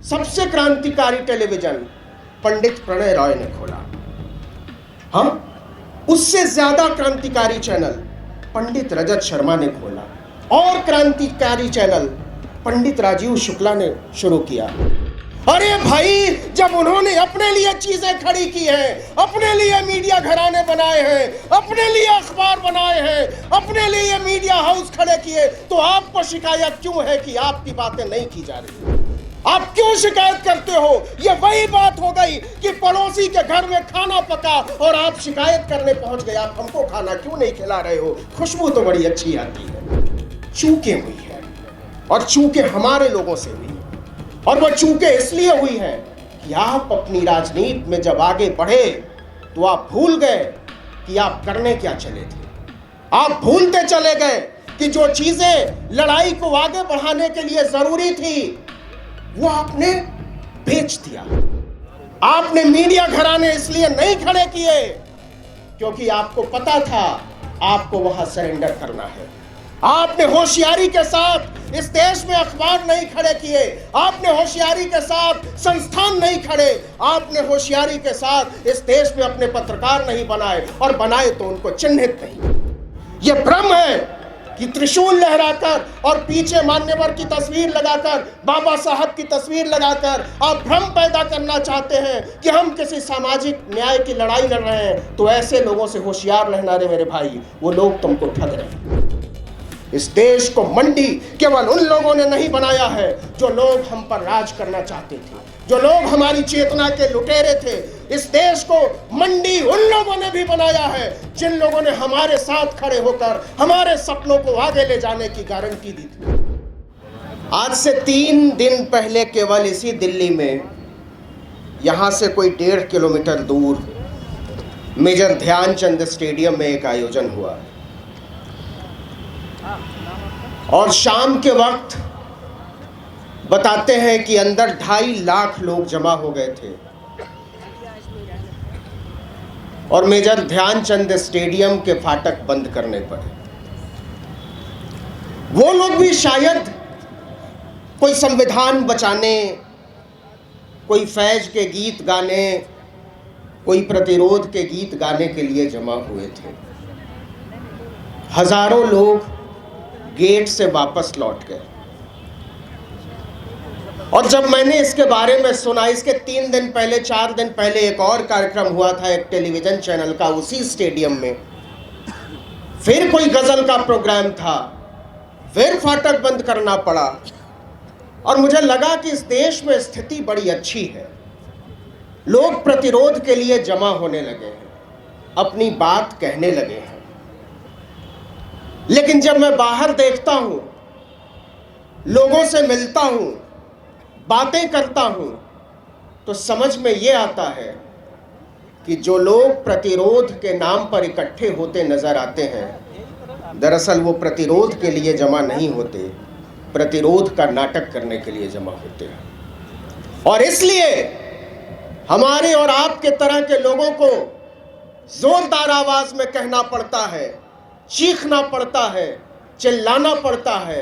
सबसे क्रांतिकारी टेलीविजन पंडित प्रणय रॉय ने खोला। हाँ, उससे ज्यादा क्रांतिकारी चैनल पंडित रजत शर्मा ने खोला और क्रांतिकारी चैनल पंडित राजीव शुक्ला ने शुरू किया। अरे भाई, जब उन्होंने अपने लिए चीजें खड़ी की हैं, अपने लिए मीडिया घराने बनाए हैं, अपने लिए अखबार बनाए हैं, अपने लिए मीडिया हाउस खड़े किए, तो आपको शिकायत क्यों है कि आपकी बातें नहीं की जा रही? आप क्यों शिकायत करते हो? ये वही बात हो गई कि पड़ोसी के घर में खाना पका और आप शिकायत करने पहुंच गए, आप हमको खाना क्यों नहीं खिला रहे हो? खुशबू तो बड़ी अच्छी आती है। चूकें हुई है और चूकें हमारे लोगों से हुई, और वो चूकें इसलिए हुई है कि आप अपनी राजनीति में जब आगे बढ़े तो आप भूल गए कि आप करने क्या चले थे। आप भूलते चले गए कि जो चीजें लड़ाई को आगे बढ़ाने के लिए जरूरी थी वो आपने बेच दिया। आपने मीडिया घराने इसलिए नहीं खड़े किए क्योंकि आपको पता था आपको वहां सरेंडर करना है। आपने होशियारी के साथ इस देश में अखबार नहीं खड़े किए, आपने होशियारी के साथ संस्थान नहीं खड़े, आपने होशियारी के साथ इस देश में अपने पत्रकार नहीं बनाए, और बनाए तो उनको चिन्हित नहीं। यह भ्रम है कि त्रिशूल लहराकर और पीछे मान्यवर की तस्वीर लगाकर, बाबा साहब की तस्वीर लगाकर आप भ्रम पैदा करना चाहते हैं कि हम किसी सामाजिक न्याय की लड़ाई लड़ रहे हैं। तो ऐसे लोगों से होशियार रहना रे मेरे भाई, वो लोग तुमको ठग रहे हैं। इस देश को मंडी केवल उन लोगों ने नहीं बनाया है जो लोग हम पर राज करना चाहते थे, जो लोग हमारी चेतना के लुटेरे थे। इस देश को मंडी उन लोगों ने भी बनाया है जिन लोगों ने हमारे साथ खड़े होकर हमारे सपनों को आगे ले जाने की गारंटी दी थी। आज से 3 दिन पहले केवल इसी दिल्ली में, यहां से कोई 1.5 किलोमीटर दूर मेजर ध्यानचंद स्टेडियम में एक आयोजन हुआ, और शाम के वक्त बताते हैं कि अंदर 2.5 लाख लोग जमा हो गए थे, और मेजर ध्यानचंद स्टेडियम के फाटक बंद करने पड़े। वो लोग भी शायद कोई संविधान बचाने, कोई फैज के गीत गाने, कोई प्रतिरोध के गीत गाने के लिए जमा हुए थे। हजारों लोग गेट से वापस लौट गए। और जब मैंने इसके बारे में सुना, इसके 3 दिन पहले 4 दिन पहले एक और कार्यक्रम हुआ था एक टेलीविजन चैनल का उसी स्टेडियम में, फिर कोई गजल का प्रोग्राम था, फिर फाटक बंद करना पड़ा। और मुझे लगा कि इस देश में स्थिति बड़ी अच्छी है, लोग प्रतिरोध के लिए जमा होने लगे हैं, अपनी बात कहने लगे हैं। लेकिन जब मैं बाहर देखता हूं, लोगों से मिलता हूं, बातें करता हूं, तो समझ में यह आता है कि जो लोग प्रतिरोध के नाम पर इकट्ठे होते नजर आते हैं, दरअसल वो प्रतिरोध के लिए जमा नहीं होते, प्रतिरोध का नाटक करने के लिए जमा होते हैं। और इसलिए हमारे और आपके तरह के लोगों को जोरदार आवाज में कहना पड़ता है, चीखना पड़ता है, चिल्लाना पड़ता है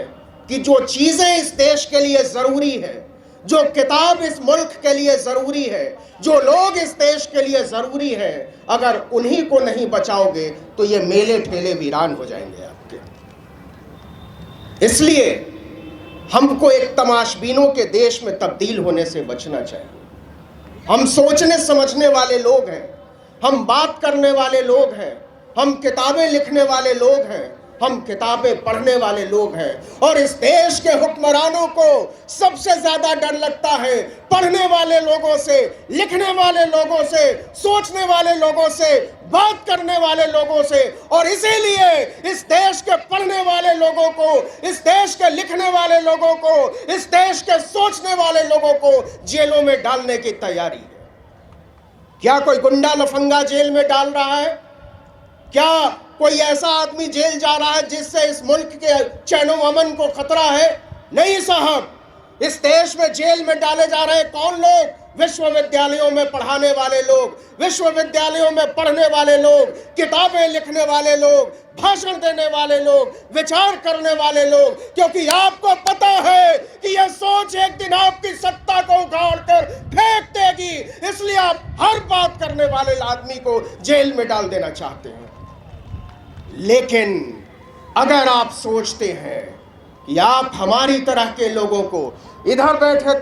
कि जो चीजें इस देश के लिए जरूरी है, जो किताब इस मुल्क के लिए जरूरी है, जो लोग इस देश के लिए जरूरी है, अगर उन्हीं को नहीं बचाओगे तो ये मेले ठेले वीरान हो जाएंगे आपके। इसलिए हमको एक तमाशबीनों के देश में तब्दील होने से बचना चाहिए। हम सोचने समझने वाले लोग हैं, हम बात करने वाले लोग हैं, हम किताबें लिखने वाले लोग हैं, हम किताबें पढ़ने वाले लोग हैं। और इस देश के हुक्मरानों को सबसे ज्यादा डर लगता है पढ़ने वाले लोगों से, लिखने वाले लोगों से, सोचने वाले लोगों से, बात करने वाले लोगों से। और इसीलिए इस देश के पढ़ने वाले लोगों को, इस देश के लिखने वाले लोगों को, इस देश के सोचने वाले लोगों को जेलों में डालने की तैयारी है। क्या कोई गुंडा लफंगा जेल में डाल रहा है? क्या कोई ऐसा आदमी जेल जा रहा है जिससे इस मुल्क के चैनो अमन को खतरा है? नहीं साहब, इस देश में जेल में डाले जा रहे कौन लोग? विश्वविद्यालयों में पढ़ाने वाले लोग, विश्वविद्यालयों में पढ़ने वाले लोग, किताबें लिखने वाले लोग, भाषण देने वाले लोग, विचार करने वाले लोग। क्योंकि आपको पता है कि यह सोच एक दिन आपकी सत्ता को गाड़ कर फेंक देगी, इसलिए आप हर बात करने वाले आदमी को जेल में डाल देना चाहते हैं। लेकिन अगर आप सोचते हैं कि आप हमारी तरह के लोगों को, इधर बैठे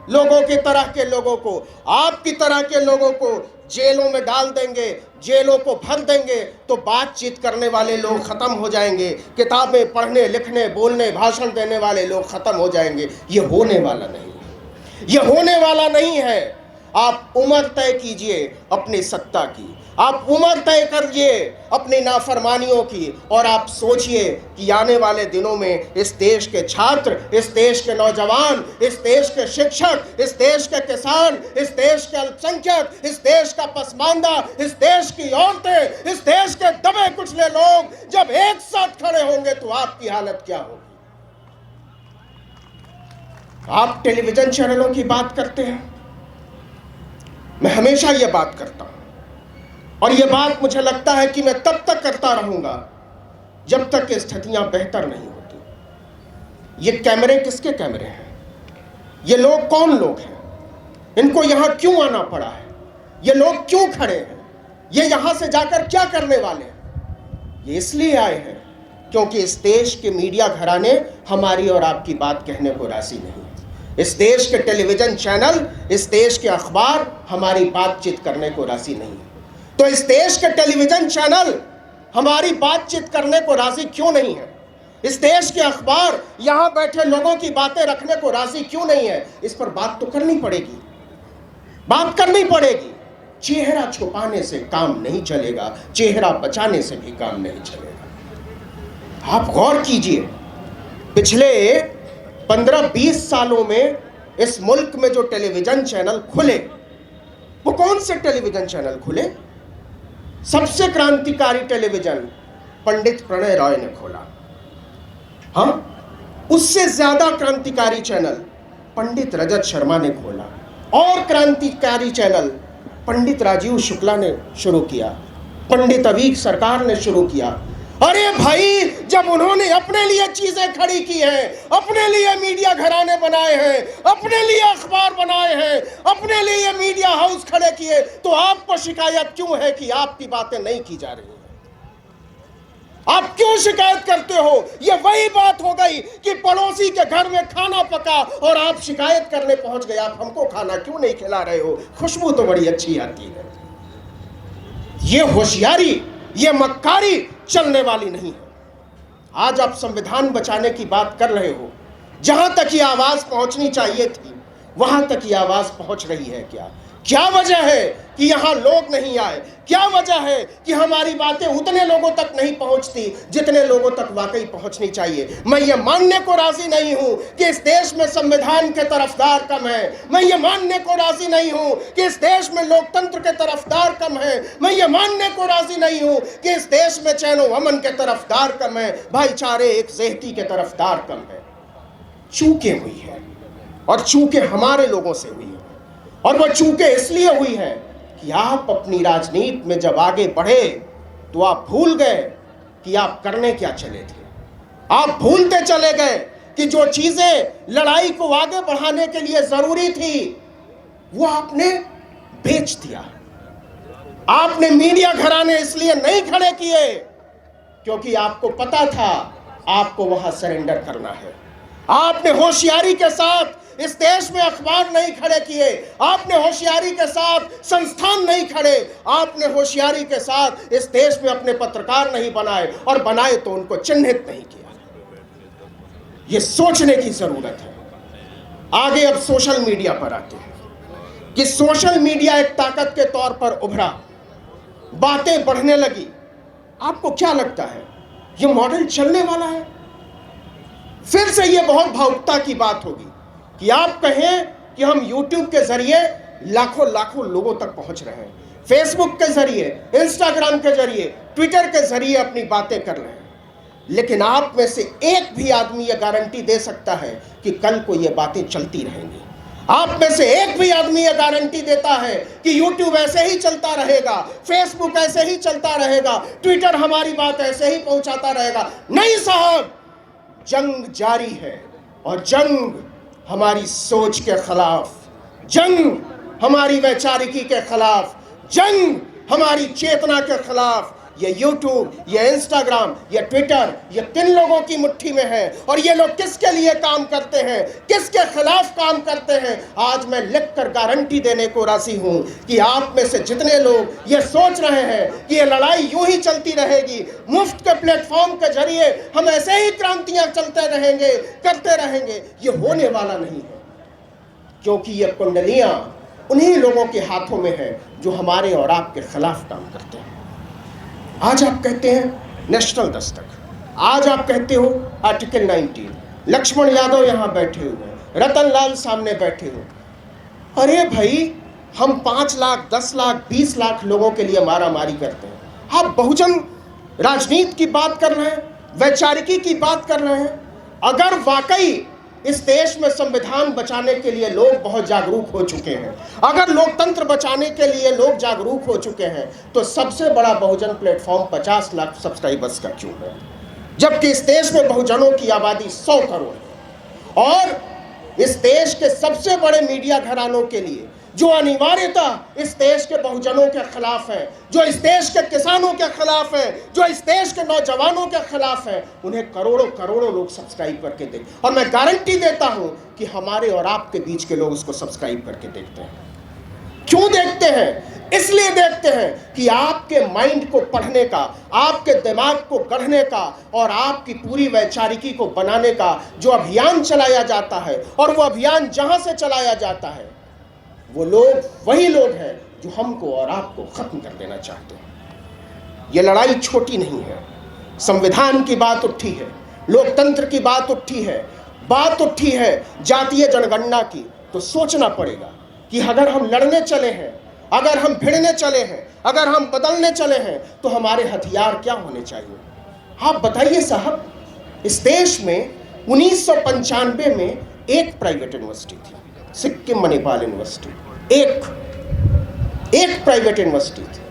लोगों की तरह के लोगों को, आपकी तरह के लोगों को जेलों में डाल देंगे, जेलों को भर देंगे, तो बातचीत करने वाले लोग खत्म हो जाएंगे, किताबें पढ़ने लिखने बोलने भाषण देने वाले लोग खत्म हो जाएंगे। ये होने वाला नहीं है, ये होने वाला नहीं है। आप उम्र तय कीजिए अपनी सत्ता की, आप उम्र तय करिए अपनी नाफरमानियों की, और आप सोचिए कि आने वाले दिनों में इस देश के छात्र, इस देश के नौजवान, इस देश के शिक्षक, इस देश के किसान, इस देश के अल्पसंख्यक, इस देश का पसमानदा, इस देश की औरतें, इस देश के दबे कुचले लोग जब एक साथ खड़े होंगे तो आपकी हालत क्या होगी। आप टेलीविजन चैनलों की बात करते हैं, मैं हमेशा यह बात करता हूं, और यह बात मुझे लगता है कि मैं तब तक करता रहूंगा जब तक कि स्थितियां बेहतर नहीं होती। ये कैमरे किसके कैमरे हैं? ये लोग कौन लोग हैं? इनको यहां क्यों आना पड़ा है? ये लोग क्यों खड़े हैं? ये यहां से जाकर क्या करने वाले हैं? ये इसलिए आए हैं क्योंकि इस देश के मीडिया घराने हमारी और आपकी बात कहने को राजी नहीं है। इस देश के टेलीविजन चैनल, इस देश के अखबार हमारी बातचीत करने को राजी नहीं है। तो इस देश के टेलीविजन चैनल हमारी बातचीत करने को राजी क्यों नहीं है? इस देश के अखबार यहां बैठे लोगों की बातें रखने को राजी क्यों नहीं है? इस पर बात तो करनी पड़ेगी, बात करनी पड़ेगी। चेहरा छुपाने से काम नहीं चलेगा, चेहरा बचाने से भी काम नहीं चलेगा। आप गौर कीजिए, पिछले 15-20 सालों में इस मुल्क में जो टेलीविजन चैनल खुले, वो कौन से टेलीविजन चैनल खुले? सबसे क्रांतिकारी टेलीविजन पंडित प्रणय रॉय ने खोला। हाँ, उससे ज्यादा क्रांतिकारी चैनल पंडित रजत शर्मा ने खोला, और क्रांतिकारी चैनल पंडित राजीव शुक्ला ने शुरू किया, पंडित अवीक सरकार ने शुरू किया। अरे भाई, जब उन्होंने अपने लिए चीजें खड़ी की हैं, अपने लिए मीडिया घराने बनाए हैं, अपने लिए अखबार बनाए हैं, अपने लिए मीडिया हाउस खड़े किए, तो आपको शिकायत क्यों है कि आपकी बातें नहीं की जा रही हैं? आप क्यों शिकायत करते हो? ये वही बात हो गई कि पड़ोसी के घर में खाना पका और आप शिकायत करने पहुंच गए, आप हमको खाना क्यों नहीं खिला रहे हो? खुशबू तो बड़ी अच्छी आती है। ये होशियारी, ये मक्कारी चलने वाली नहीं है। आज आप संविधान बचाने की बात कर रहे हो, जहां तक ये आवाज पहुंचनी चाहिए थी वहां तक ये आवाज पहुंच रही है क्या? क्या वजह है कि यहां लोग नहीं आए? क्या वजह है कि हमारी बातें उतने लोगों तक नहीं पहुंचती जितने लोगों तक वाकई पहुंचनी चाहिए? मैं ये मानने को राजी नहीं हूं कि इस देश में संविधान के तरफदार कम है। मैं ये मानने को राजी नहीं हूं कि इस देश में लोकतंत्र के तरफदार कम है। मैं ये मानने को राजी नहीं हूं कि इस देश में चैन व अमन के तरफदार कम है, भाईचारे एक ज़ेहती के तरफदार कम है। चूकें हुई है, और चूकें हमारे लोगों से हुई है, और वह चूकें इसलिए हुई है कि आप अपनी राजनीति में जब आगे बढ़े तो आप भूल गए कि आप करने क्या चले थे। आप भूलते चले गए कि जो चीजें लड़ाई को आगे बढ़ाने के लिए जरूरी थी वो आपने बेच दिया। आपने मीडिया घराने इसलिए नहीं खड़े किए क्योंकि आपको पता था आपको वहां सरेंडर करना है। आपने होशियारी के साथ इस देश में अखबार नहीं खड़े किए, आपने होशियारी के साथ संस्थान नहीं खड़े, आपने होशियारी के साथ इस देश में अपने पत्रकार नहीं बनाए, और बनाए तो उनको चिन्हित नहीं किया। यह सोचने की जरूरत है। आगे अब सोशल मीडिया पर आते हैं कि सोशल मीडिया एक ताकत के तौर पर उभरा, बातें बढ़ने लगी। आपको क्या लगता है यह मॉडल चलने वाला है? फिर से यह बहुत भावुकता की बात होगी कि आप कहें कि हम YouTube के जरिए लाखों लाखों लोगों तक पहुंच रहे हैं, फेसबुक के जरिए, इंस्टाग्राम के जरिए, ट्विटर के जरिए अपनी बातें कर रहे हैं, लेकिन आप में से एक भी आदमी यह गारंटी दे सकता है कि कल को ये बातें चलती रहेंगी? आप में से एक भी आदमी यह गारंटी देता है कि YouTube ऐसे ही चलता रहेगा, फेसबुक ऐसे ही चलता रहेगा, ट्विटर हमारी बात ऐसे ही पहुंचाता रहेगा? नहीं साहब, जंग जारी है, और जंग हमारी सोच के खिलाफ, जंग हमारी वैचारिकी के खिलाफ, जंग हमारी चेतना के खिलाफ। ये यूट्यूब, ये इंस्टाग्राम, ये ट्विटर, ये किन लोगों की मुट्ठी में है और ये लोग किसके लिए काम करते हैं, किसके खिलाफ काम करते हैं? आज मैं लिखकर गारंटी देने को राजी हूं कि आप में से जितने लोग ये सोच रहे हैं कि ये लड़ाई यूं ही चलती रहेगी, मुफ्त के प्लेटफॉर्म के जरिए हम ऐसे ही क्रांतियां चलते रहेंगे, करते रहेंगे, ये होने वाला नहीं है। क्योंकि ये कुंडलियां उन्हीं लोगों के हाथों में है जो हमारे और आपके खिलाफ काम करते हैं। आज आप कहते हैं नेशनल दस्तक, आज आप कहते हो आर्टिकल 19, लक्ष्मण यादव यहाँ बैठे हुए हैं, रतन लाल सामने बैठे हुए। अरे भाई, हम 5 लाख, 10 लाख, 20 लाख लोगों के लिए मारामारी करते हैं, आप बहुजन राजनीति की बात कर रहे हैं, वैचारिकी की बात कर रहे हैं। अगर वाकई इस देश में संविधान बचाने के लिए लोग बहुत जागरूक हो चुके हैं, अगर लोकतंत्र बचाने के लिए लोग जागरूक हो चुके हैं, तो सबसे बड़ा बहुजन प्लेटफॉर्म 50 लाख सब्सक्राइबर्स का क्यों है? जबकि इस देश में बहुजनों की आबादी 100 करोड़ है। और इस देश के सबसे बड़े मीडिया घरानों के लिए, जो अनिवार्यतः इस देश के बहुजनों के खिलाफ है, जो इस देश के किसानों के खिलाफ है, जो इस देश के नौजवानों के खिलाफ है, उन्हें करोड़ों करोड़ों लोग सब्सक्राइब करके देख। और मैं गारंटी देता हूं कि हमारे और आपके बीच के लोग उसको सब्सक्राइब करके देखते हैं। क्यों देखते हैं? इसलिए देखते हैं कि आपके माइंड को पढ़ने का, आपके दिमाग को गढ़ने का और आपकी पूरी वैचारिकी को बनाने का जो अभियान चलाया जाता है, और वो अभियान जहां से चलाया जाता है, वो लोग वही लोग हैं जो हमको और आपको खत्म कर देना चाहते हैं। ये लड़ाई छोटी नहीं है। संविधान की बात उठी है, लोकतंत्र की बात उठी है, बात उठी है जातीय जनगणना की, तो सोचना पड़ेगा कि अगर हम लड़ने चले हैं, अगर हम भिड़ने चले हैं, अगर हम बदलने चले हैं, तो हमारे हथियार क्या होने चाहिए? आप बताइए साहब, इस देश में 1995 में एक प्राइवेट यूनिवर्सिटी थी, सिक्किम मणिपाल यूनिवर्सिटी, एक प्राइवेट यूनिवर्सिटी थी।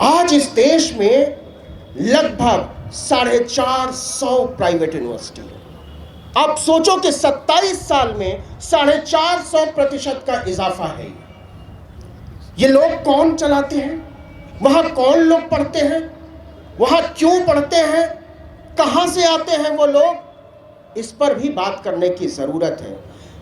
आज इस देश में लगभग 450 प्राइवेट यूनिवर्सिटी है। आप सोचो कि 27 साल में 450% का इजाफा है। ये लोग कौन चलाते हैं? वहां कौन लोग पढ़ते हैं? वहां क्यों पढ़ते हैं? कहां से आते हैं वो लोग? इस पर भी बात करने की जरूरत है।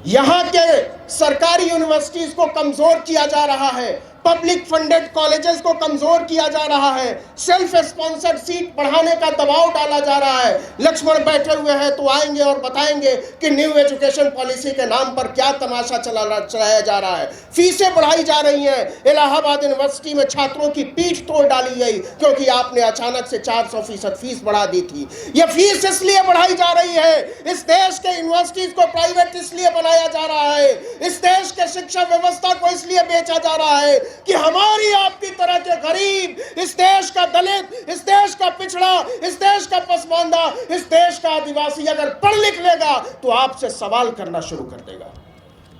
यहाँ के सरकारी यूनिवर्सिटीज को कमजोर किया जा रहा है, पब्लिक फंडेड कॉलेजेस को कमजोर किया जा रहा है, सेल्फ स्पॉन्सर्ड सीट बढ़ाने का दबाव डाला जा रहा है। लक्ष्मण बैठे हुए हैं तो आएंगे और बताएंगे कि न्यू एजुकेशन पॉलिसी के नाम पर क्या तमाशा चलाया जा रहा है। फीसें बढ़ाई जा रही हैं। इलाहाबाद यूनिवर्सिटी में छात्रों की पीठ तोड़ डाली गई क्योंकि आपने अचानक से 400% फीस बढ़ा दी थी। यह फीस इसलिए बढ़ाई जा रही है, इस देश के यूनिवर्सिटीज को प्राइवेट इसलिए बनाया जा रहा है, इस देश के शिक्षा व्यवस्था को इसलिए बेचा जा रहा है कि हमारी आपकी तरह के गरीब, इस देश का दलित, इस देश का पिछड़ा, इस देश का पसमानदा, इस देश का आदिवासी अगर पढ़ लिख लेगा तो आपसे सवाल करना शुरू कर देगा।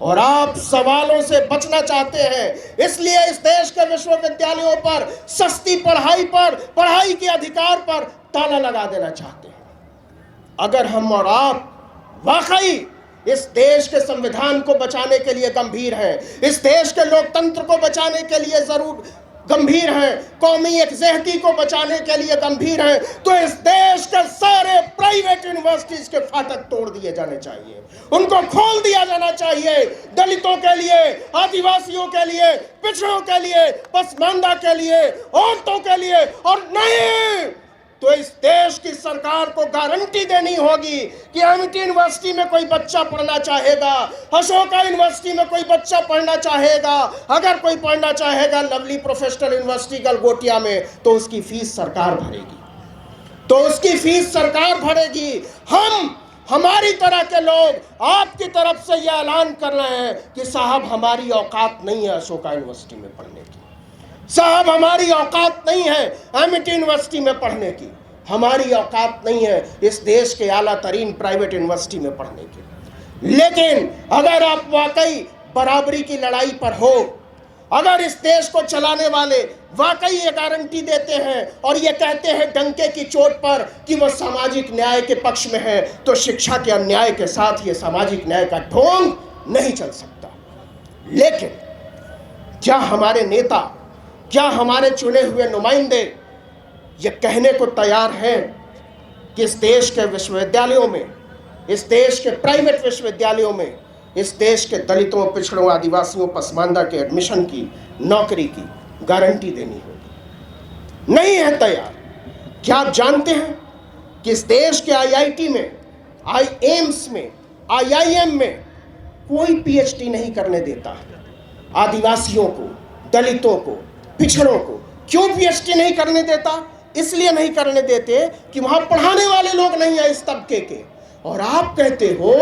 और आप सवालों से बचना चाहते हैं, इसलिए इस देश के विश्वविद्यालयों पर सस्ती पढ़ाई पर, पढ़ाई के अधिकार पर ताला लगा देना चाहते हैं। अगर हम और आप वाकई इस देश के संविधान को बचाने के लिए गंभीर है, इस देश के लोकतंत्र को बचाने के लिए जरूर गंभीर है, कौमी एकजहती को बचाने के लिए गंभीर है, तो इस देश के सारे प्राइवेट यूनिवर्सिटीज के फाटक तोड़ दिए जाने चाहिए, उनको खोल दिया जाना चाहिए। दलितों के लिए, आदिवासियों के लिए, पिछड़ों के लिए, पसमानदा के लिए, औरतों के लिए, और नहीं तो इस देश की सरकार को गारंटी देनी होगी कि एमिटी यूनिवर्सिटी में कोई बच्चा पढ़ना चाहेगा, अशोका यूनिवर्सिटी में कोई बच्चा पढ़ना चाहेगा, अगर कोई पढ़ना चाहेगा लवली प्रोफेशनल यूनिवर्सिटी गलगोटिया में, तो उसकी फीस सरकार भरेगी, तो उसकी फीस सरकार भरेगी। हमारी तरह के लोग आपकी तरफ से यह ऐलान कर रहे हैं कि साहब हमारी औकात नहीं है अशोका यूनिवर्सिटी में पढ़ने की, साहब हमारी औकात नहीं है एमिटी यूनिवर्सिटी में पढ़ने की, हमारी औकात नहीं है इस देश के आला तरीन प्राइवेट यूनिवर्सिटी में पढ़ने की। लेकिन अगर आप वाकई बराबरी की लड़ाई पर हो, अगर इस देश को चलाने वाले वाकई ये गारंटी देते हैं और ये कहते हैं डंके की चोट पर कि वो सामाजिक न्याय के पक्ष में है, तो शिक्षा के अन्याय के साथ ये सामाजिक न्याय का ढोंग नहीं चल सकता। लेकिन क्या हमारे नेता, क्या हमारे चुने हुए नुमाइंदे ये कहने को तैयार हैं कि इस देश के विश्वविद्यालयों में, इस देश के प्राइवेट विश्वविद्यालयों में, इस देश के दलितों, पिछड़ों, आदिवासियों, पसमानदा के एडमिशन की, नौकरी की गारंटी देनी होगी? नहीं है तैयार। क्या आप जानते हैं कि इस देश के आईआईटी में, एम्स में, आईआईएम में कोई पीएचडी नहीं करने देता है आदिवासियों को, दलितों को, पिछड़ों को? क्यों पीएचडी नहीं करने देता? इसलिए नहीं करने देते कि वहां पढ़ाने वाले लोग नहीं है इस तबके के। और आप कहते हो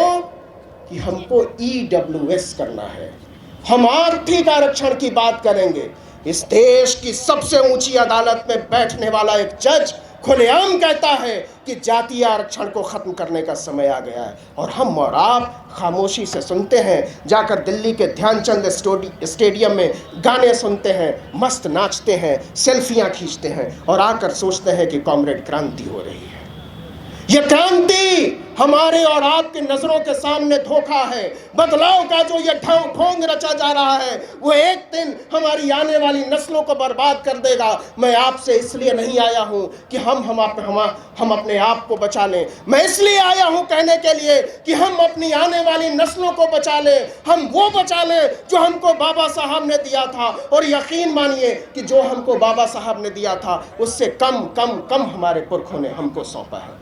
कि हमको ईडब्ल्यूएस करना है, हम आर्थिक आरक्षण की बात करेंगे। इस देश की सबसे ऊंची अदालत में बैठने वाला एक जज खुलेआम कहता है कि जातीय आरक्षण को खत्म करने का समय आ गया है, और हम और आप खामोशी से सुनते हैं। जाकर दिल्ली के ध्यानचंद स्टेडियम में गाने सुनते हैं, मस्त नाचते हैं, सेल्फियां खींचते हैं, और आकर सोचते हैं कि कॉमरेड क्रांति हो रही है। यह क्रांति हमारे और आपकी नजरों के सामने धोखा है। बदलाव का जो ये ढोंग रचा जा रहा है वो एक दिन हमारी आने वाली नस्लों को बर्बाद कर देगा। मैं आपसे इसलिए नहीं आया हूं कि हम अपने आप को बचा लें। मैं इसलिए आया हूं कहने के लिए कि हम अपनी आने वाली नस्लों को बचा लें। हम वो बचा लें जो हमको बाबा साहब ने दिया था, और यकीन मानिए कि जो हमको बाबा साहब ने दिया था उससे कम कम कम हमारे पुरखों ने हमको सौंपा है।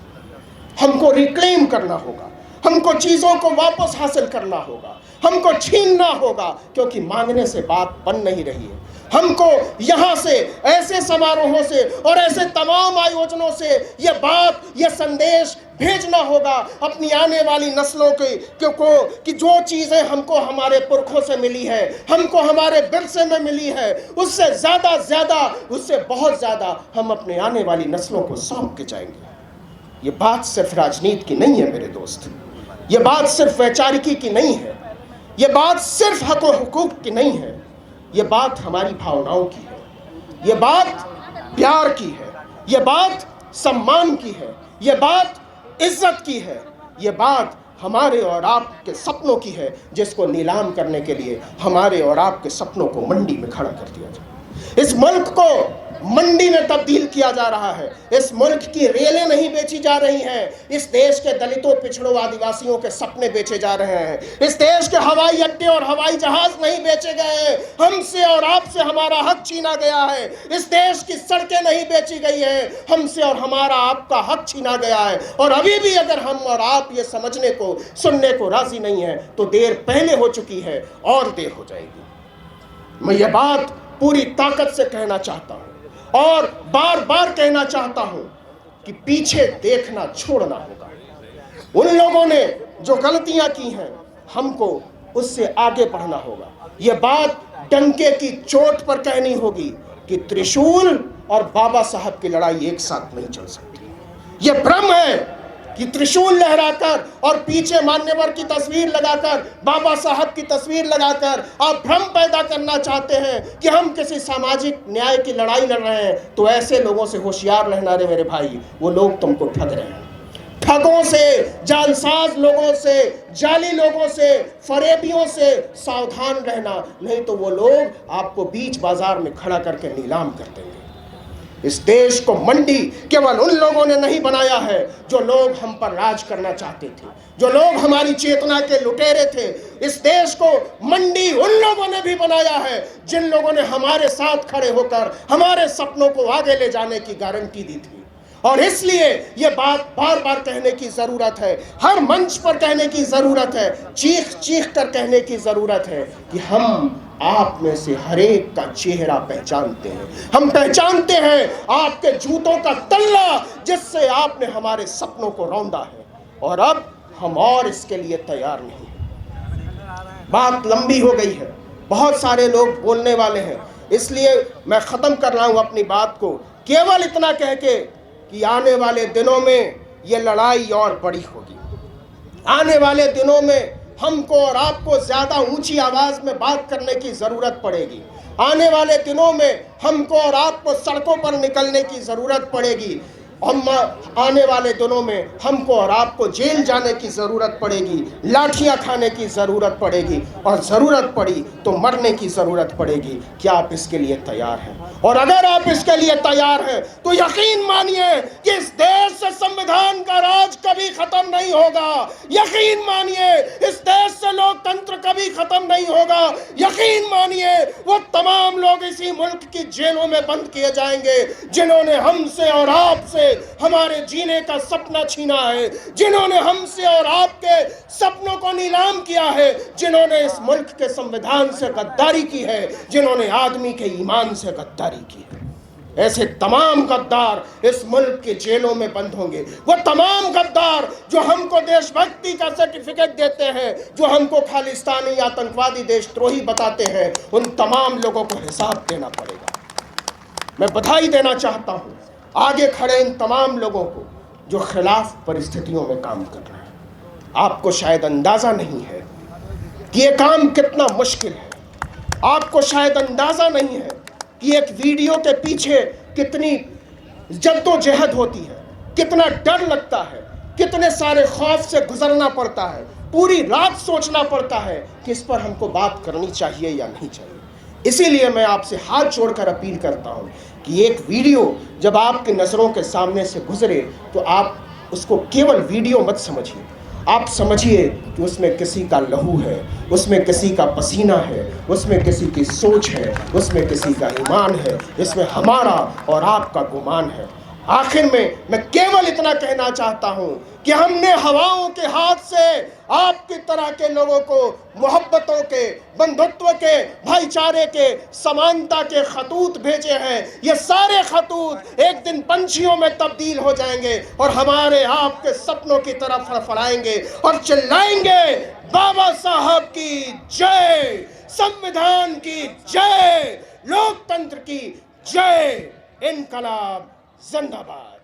हमको रिक्लेम करना होगा, हमको चीज़ों को वापस हासिल करना होगा, हमको छीनना होगा, क्योंकि मांगने से बात बन नहीं रही है। हमको यहाँ से, ऐसे समारोहों से और ऐसे तमाम आयोजनों से ये बात, ये संदेश भेजना होगा अपनी आने वाली नस्लों को कि जो चीज़ें हमको हमारे पुरखों से मिली है, हमको हमारे विरसे में मिली है, उससे ज़्यादा, उससे बहुत ज़्यादा हम अपने आने वाली नस्लों को सौंप के जाएंगे। ये बात सिर्फ राजनीति की नहीं है मेरे दोस्त, ये बात सिर्फ वैचारिकी की नहीं है, ये बात सिर्फ हक व हुकूक की नहीं है, ये बात हमारी भावनाओं की है, ये बात प्यार की है, ये बात सम्मान की है, ये बात इज्जत की है, ये बात हमारे और आपके सपनों की है, जिसको नीलाम करने के लिए हमारे और आपके सपनों को मंडी में खड़ा कर दिया जाए। इस मुल्क को मंडी में तब्दील किया जा रहा है। इस मुल्क की रेलें नहीं बेची जा रही हैं, इस देश के दलितों, पिछड़ों, आदिवासियों के सपने बेचे जा रहे हैं। इस देश के हवाई अड्डे और हवाई जहाज नहीं बेचे गए, हमसे और आपसे हमारा हक छीना गया है। इस देश की सड़कें नहीं बेची गई हैं, हमसे और हमारा आपका हक छीना गया है। और अभी भी अगर हम और आप ये समझने को, सुनने को राजी नहीं है तो देर पहले हो चुकी है और देर हो जाएगी। मैं ये बात पूरी ताकत से कहना चाहता हूँ और बार बार कहना चाहता हूं कि पीछे देखना छोड़ना होगा। उन लोगों ने जो गलतियां की हैं, हमको उससे आगे बढ़ना होगा। यह बात डंके की चोट पर कहनी होगी कि त्रिशूल और बाबा साहब की लड़ाई एक साथ नहीं चल सकती। यह भ्रम है कि त्रिशूल लहराकर और पीछे मान्यवर की तस्वीर लगाकर, बाबा साहब की तस्वीर लगाकर आप भ्रम पैदा करना चाहते हैं कि हम किसी सामाजिक न्याय की लड़ाई लड़ रहे हैं। तो ऐसे लोगों से होशियार रहना रे मेरे भाई, वो लोग तुमको ठग रहे हैं। ठगों से, जालसाज लोगों से, जाली लोगों से, फरेबियों से सावधान रहना, नहीं तो वो लोग आपको बीच बाजार में खड़ा करके नीलाम कर देंगे। इस देश को मंडी केवल उन लोगों ने नहीं बनाया है जो लोग हम पर राज करना चाहते थे, जो लोग हमारी चेतना के लुटेरे थे। इस देश को मंडी उन लोगों ने भी बनाया है जिन लोगों ने हमारे साथ खड़े होकर हमारे सपनों को आगे ले जाने की गारंटी दी थी। और इसलिए ये बात बार बार कहने की जरूरत है, हर मंच पर कहने की जरूरत है, चीख चीख कर कहने की जरूरत है कि हम आप में से हर एक का चेहरा पहचानते हैं। हम पहचानते हैं आपके जूतों का तल्ला जिससे आपने हमारे सपनों को रौंदा है, और अब हम और इसके लिए तैयार नहीं हैं। बात लंबी हो गई है, बहुत सारे लोग बोलने वाले हैं, इसलिए मैं ख़त्म कर रहा हूँ अपनी बात को केवल इतना कह के कि आने वाले दिनों में ये लड़ाई और बड़ी होगी। आने वाले दिनों में हमको और आपको ज़्यादा ऊंची आवाज़ में बात करने की ज़रूरत पड़ेगी। आने वाले दिनों में हमको और आपको सड़कों पर निकलने की ज़रूरत पड़ेगी। हम आने वाले दिनों में हमको और आपको जेल जाने की ज़रूरत पड़ेगी, लाठियां खाने की ज़रूरत पड़ेगी और ज़रूरत पड़ी तो मरने की ज़रूरत पड़ेगी। क्या आप इसके लिए तैयार हैं? और अगर आप इसके लिए तैयार हैं तो यकीन मानिए कि इस देश से संविधान का राज कभी खत्म नहीं होगा। यकीन मानिए इस देश से लोकतंत्र कभी खत्म नहीं होगा। यकीन मानिए वो तमाम लोग इसी मुल्क की जेलों में बंद किए जाएंगे जिन्होंने हमसे और आपसे हमारे जीने का सपना छीना है, जिन्होंने हमसे और आपके सपनों को नीलाम किया है, जिन्होंने इस मुल्क के संविधान से गद्दारी की है, जिन्होंने आदमी के ईमान से गद्दारी की है। ऐसे तमाम गद्दार इस मुल्क के जेलों में बंद होंगे। वो तमाम गद्दार जो हमको देशभक्ति का सर्टिफिकेट देते हैं, जो हमको खालिस्तानी आतंकवादी देशद्रोही बताते हैं, उन तमाम लोगों को हिसाब देना पड़ेगा। मैं बधाई देना चाहता हूं आगे खड़े इन तमाम लोगों को जो खिलाफ परिस्थितियों में काम कर रहे हैं। आपको शायद अंदाजा नहीं है कि ये काम कितना मुश्किल है। आपको शायद अंदाजा नहीं है कि एक वीडियो के पीछे कितनी जद्दोजहद होती है, कितना डर लगता है, कितने सारे खौफ से गुजरना पड़ता है, पूरी रात सोचना पड़ता है कि इस पर हमको बात करनी चाहिए या नहीं चाहिए। इसीलिए मैं आपसे हाथ जोड़कर अपील करता हूं कि एक वीडियो जब आपकी नज़रों के सामने से गुजरे तो आप उसको केवल वीडियो मत समझिए। आप समझिए कि उसमें किसी का लहू है, उसमें किसी का पसीना है, उसमें किसी की सोच है, उसमें किसी का ईमान है, इसमें हमारा और आपका गुमान है। आखिर में मैं केवल इतना कहना चाहता हूं कि हमने हवाओं के हाथ से आपकी तरह के लोगों को मोहब्बतों के, बंधुत्व के, भाईचारे के, समानता के खतूत भेजे हैं। ये सारे खतूत एक दिन पंछियों में तब्दील हो जाएंगे और हमारे आपके सपनों की तरफ फड़फड़ाएंगे और चिल्लाएंगे, बाबा साहब की जय, संविधान की जय, लोकतंत्र की जय, इनकलाब जिंदाबाद।